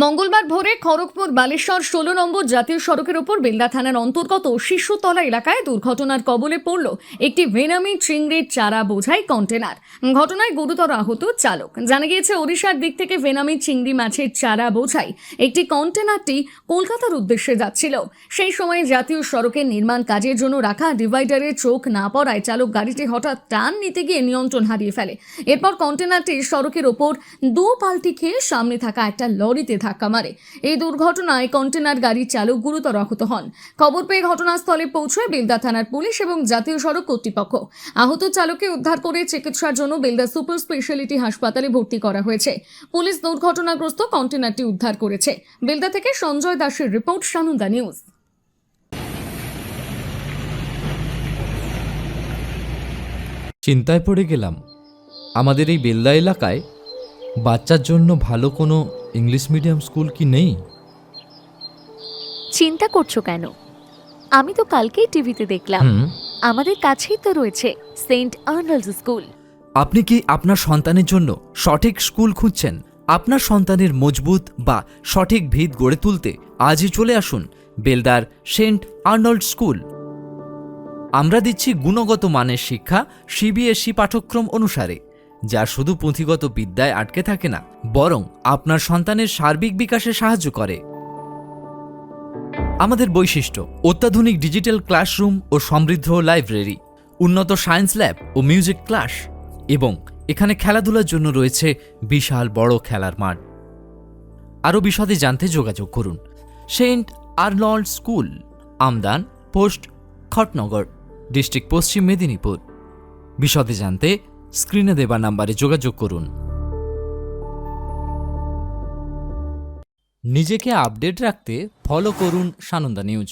মঙ্গলবার ভোরে খড়গপুর বালেশ্বর ১৬ নম্বর জাতীয় সড়কের ওপর বেলদা থানার অন্তর্গত শিশুতলা এলাকায় দুর্ঘটনার কবলে পড়ল একটি ভেনামি চিংড়ির চারা বোঝাই কন্টেনার। ঘটনায় গুরুতর আহত চালক। জানা গিয়েছে, ওড়িশার দিক থেকে ভেনামি চিংড়ি মাছের চারা বোঝাই একটি কন্টেনারটি কলকাতার উদ্দেশ্যে যাচ্ছিল। সেই সময় জাতীয় সড়কের নির্মাণ কাজের জন্য রাখা ডিভাইডারে চোখ না পড়ায় চালক গাড়িটি হঠাৎ টান নিতে গিয়ে নিয়ন্ত্রণ হারিয়ে ফেলে। এরপর কন্টেনারটি সড়কের ওপর দু পাল্টি খেয়ে সামনে থাকা একটা লরিতে ধাক্কা মারে। এই দুর্ঘটনায় কন্টেনার গাড়ির চালক গুরুতর আহত হন। খবর পেয়ে ঘটনাস্থলে পৌঁছয় বেলদা থানার পুলিশ এবং জাতীয় সড়ক কর্তৃপক্ষ। আহত চালককে উদ্ধার করে চিকিৎসার জন্য বেলদা সুপার স্পেশালিটি হাসপাতালে ভর্তি করা হয়েছে। পুলিশ দুর্ঘটনাগ্রস্ত কন্টেনারটি উদ্ধার করেছে। বেলদা থেকে সঞ্জয় দাসের রিপোর্ট, সানন্দা নিউজ। চিন্তায় পড়ে গেলাম। আমাদের এই বেলদা এলাকায় বাচ্চার জন্য ভালো কোনো ইংলিশ মিডিয়াম স্কুল কি নেই? চিন্তা করছো কেন? আমি তো কালকেই টিভিতে দেখলাম, আমাদের কাছেই তো রয়েছে সেন্ট আর্নল্ডস স্কুল। আপনি কি আপনার সন্তানের জন্য সঠিক স্কুল খুঁজছেন? আপনার সন্তানের মজবুত বা সঠিক ভিত গড়ে তুলতে আজই চলে আসুন বেলদার সেন্ট আর্নল্ড স্কুল। আমরা দিচ্ছি গুণগত মানের শিক্ষা সিবিএসই পাঠ্যক্রম অনুসারে, যা শুধু পুঁথিগত বিদ্যায় আটকে থাকে না, বরং আপনার সন্তানের সার্বিক বিকাশে সাহায্য করে। আমাদের বৈশিষ্ট্য: অত্যাধুনিক ডিজিটাল ক্লাসরুম ও সমৃদ্ধ লাইব্রেরি, উন্নত সায়েন্স ল্যাব ও মিউজিক ক্লাস, এবং এখানে খেলাধুলার জন্য রয়েছে বিশাল বড় খেলার মাঠ। আরও বিশদে জানতে যোগাযোগ করুন Saint Arnold school, Amdan post, Khatnagar, district Paschim Medinipur. বিশদে জানতে স্ক্রিনে দেওয়া নাম্বারে যোগাযোগ করুন। নিজেকে আপডেট রাখতে ফলো করুন সানন্দা নিউজ।